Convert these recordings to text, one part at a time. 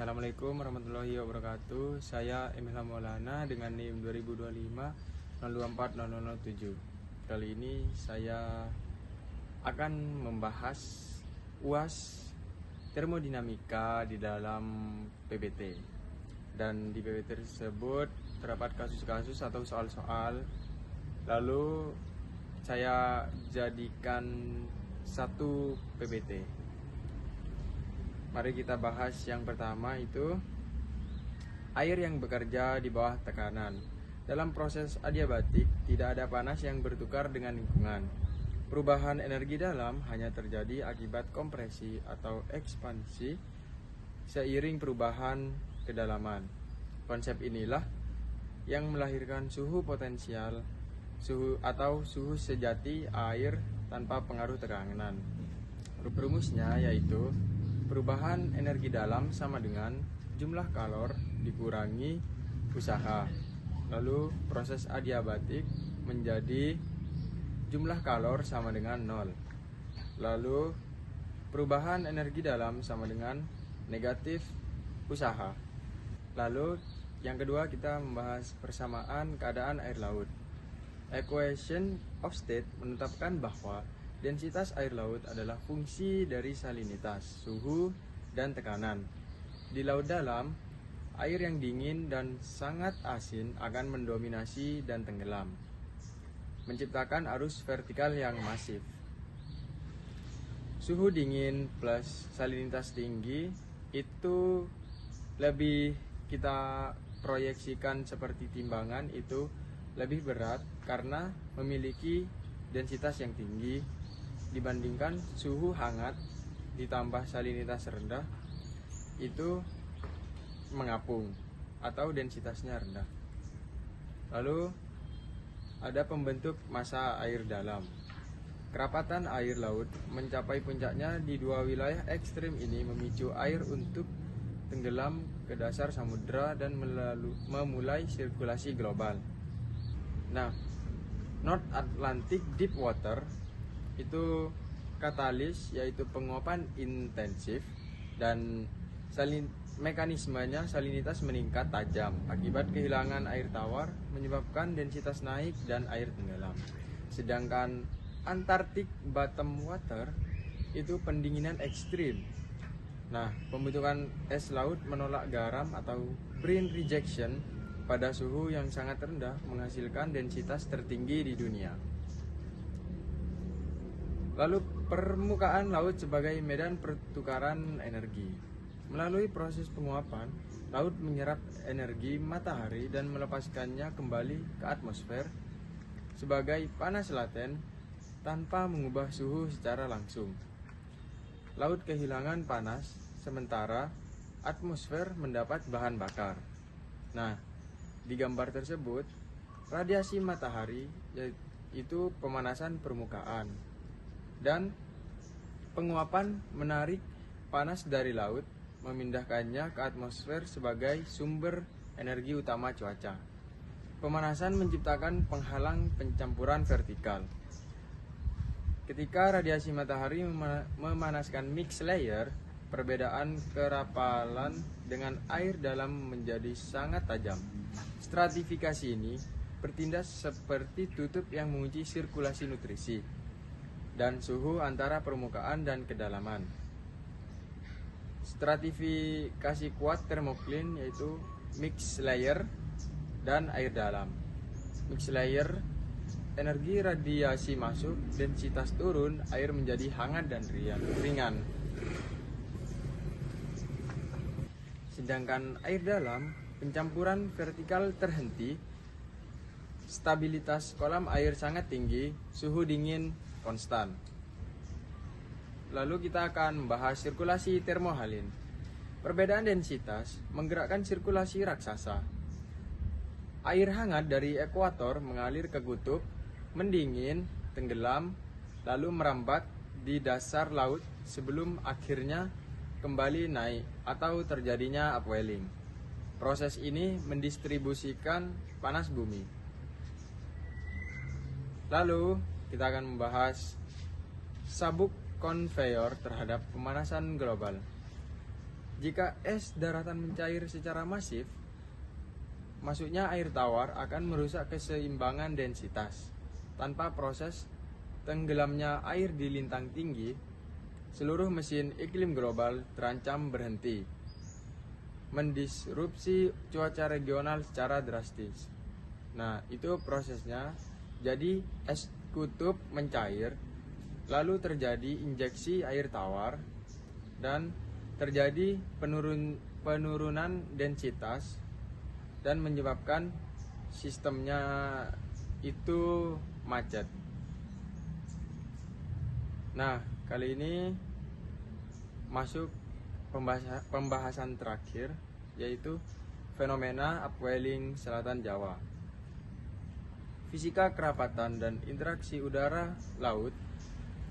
Assalamualaikum warahmatullahi wabarakatuh. Saya Emil Maulana dengan NIM 2025 024007. Kali ini saya akan membahas UAS termodinamika di dalam PBT. Dan di PBT tersebut terdapat kasus-kasus atau soal-soal. Lalu saya jadikan satu PBT. Mari kita bahas yang pertama, itu air yang bekerja di bawah tekanan. Dalam proses adiabatik tidak ada panas yang bertukar dengan lingkungan. Perubahan energi dalam hanya terjadi akibat kompresi atau ekspansi seiring perubahan kedalaman. Konsep inilah yang melahirkan suhu potensial, suhu sejati air tanpa pengaruh tekanan. Rumusnya yaitu perubahan energi dalam sama dengan jumlah kalor dikurangi usaha. Lalu proses adiabatik menjadi jumlah kalor sama dengan 0. Lalu perubahan energi dalam sama dengan negatif usaha. Lalu yang kedua kita membahas persamaan keadaan air laut. Equation of state menetapkan bahwa densitas air laut adalah fungsi dari salinitas, suhu, dan tekanan. Di laut dalam, air yang dingin dan sangat asin akan mendominasi dan tenggelam, menciptakan arus vertikal yang masif. Suhu dingin plus salinitas tinggi itu lebih kita proyeksikan seperti timbangan, itu lebih berat karena memiliki densitas yang tinggi dibandingkan suhu hangat ditambah salinitas rendah, itu mengapung atau densitasnya rendah. Lalu ada pembentuk massa air dalam. Kerapatan air laut mencapai puncaknya di dua wilayah ekstrim ini memicu air untuk tenggelam ke dasar samudera dan memulai sirkulasi global. Nah, North Atlantic Deep Water itu katalis, yaitu penguapan intensif, dan mekanismenya salinitas meningkat tajam akibat kehilangan air tawar menyebabkan densitas naik dan air tenggelam. Sedangkan Antarctic Bottom Water itu pendinginan ekstrim. Nah, pembentukan es laut menolak garam atau brine rejection pada suhu yang sangat rendah menghasilkan densitas tertinggi di dunia. Lalu permukaan laut sebagai medan pertukaran energi. Melalui proses penguapan, laut menyerap energi matahari dan melepaskannya kembali ke atmosfer sebagai panas laten tanpa mengubah suhu secara langsung. Laut kehilangan panas, sementara atmosfer mendapat bahan bakar. Nah, di gambar tersebut, radiasi matahari yaitu pemanasan permukaan, dan penguapan menarik panas dari laut, memindahkannya ke atmosfer sebagai sumber energi utama cuaca. Pemanasan menciptakan penghalang pencampuran vertikal. Ketika radiasi matahari memanaskan mixed layer, perbedaan kerapalan dengan air dalam menjadi sangat tajam. Stratifikasi ini bertindak seperti tutup yang mengunci sirkulasi nutrisi dan suhu antara permukaan dan kedalaman. Stratifikasi kuat termocline yaitu mixed layer dan air dalam. Mixed layer, energi radiasi masuk, densitas turun, air menjadi hangat dan ringan. Sedangkan air dalam, pencampuran vertikal terhenti, stabilitas kolam air sangat tinggi, suhu dingin konstan. Lalu kita akan membahas sirkulasi termohalin. Perbedaan densitas menggerakkan sirkulasi raksasa. Air hangat dari ekuator mengalir ke kutub, mendingin, tenggelam, lalu merambat di dasar laut sebelum akhirnya kembali naik atau terjadinya upwelling. Proses ini mendistribusikan panas bumi. Lalu kita akan membahas sabuk konveyor terhadap pemanasan global. Jika es daratan mencair secara masif, masuknya air tawar akan merusak keseimbangan densitas. Tanpa proses tenggelamnya air di lintang tinggi, seluruh mesin iklim global terancam berhenti, mendisrupsi cuaca regional secara drastis. Nah, itu prosesnya. Jadi es kutub mencair, lalu terjadi injeksi air tawar, dan terjadi penurunan densitas dan menyebabkan sistemnya itu macet. Nah, kali ini masuk pembahasan terakhir, yaitu fenomena upwelling selatan Jawa. Fisika kerapatan dan interaksi udara laut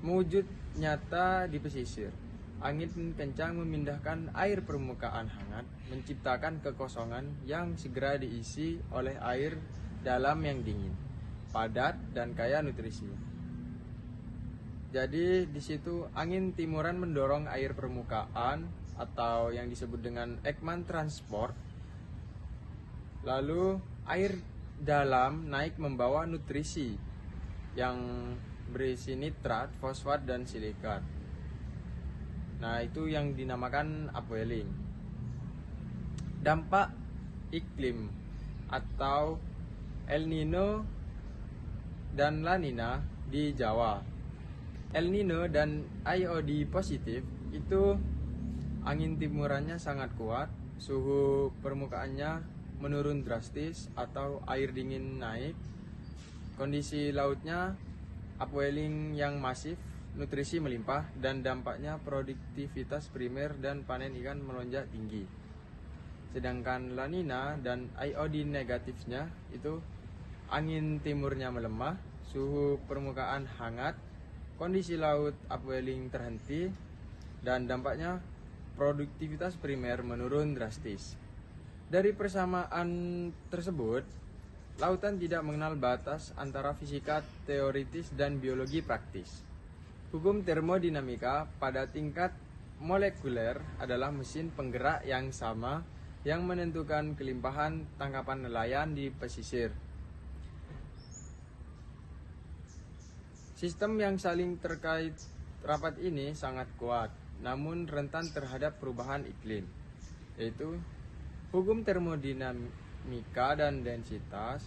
mewujud nyata di pesisir. Angin kencang memindahkan air permukaan hangat, menciptakan kekosongan yang segera diisi oleh air dalam yang dingin, padat, dan kaya nutrisi. Jadi di situ angin timuran mendorong air permukaan atau yang disebut dengan Ekman transport. Lalu air dalam naik membawa nutrisi yang berisi nitrat, fosfat, dan silikat. Nah, itu yang dinamakan upwelling. Dampak iklim atau El Nino dan La Nina di Jawa. El Nino dan IOD positif itu angin timurannya sangat kuat, suhu permukaannya menurun drastis atau air dingin naik, kondisi lautnya upwelling yang masif, nutrisi melimpah, dan dampaknya produktivitas primer dan panen ikan melonjak tinggi. Sedangkan La Nina dan IOD negatifnya itu angin timurnya melemah, suhu permukaan hangat, kondisi laut upwelling terhenti, dan dampaknya produktivitas primer menurun drastis. Dari persamaan tersebut, lautan tidak mengenal batas antara fisika teoritis dan biologi praktis. Hukum termodinamika pada tingkat molekuler adalah mesin penggerak yang sama yang menentukan kelimpahan tangkapan nelayan di pesisir. Sistem yang saling terkait rapat ini sangat kuat, namun rentan terhadap perubahan iklim, yaitu hukum termodinamika dan densitas,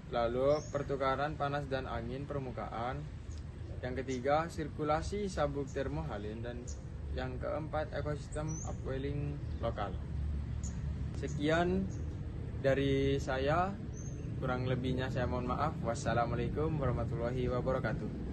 lalu pertukaran panas dan angin permukaan, yang ketiga sirkulasi sabuk termohalin, dan yang keempat ekosistem upwelling lokal. Sekian dari saya, kurang lebihnya saya mohon maaf. Wassalamualaikum warahmatullahi wabarakatuh.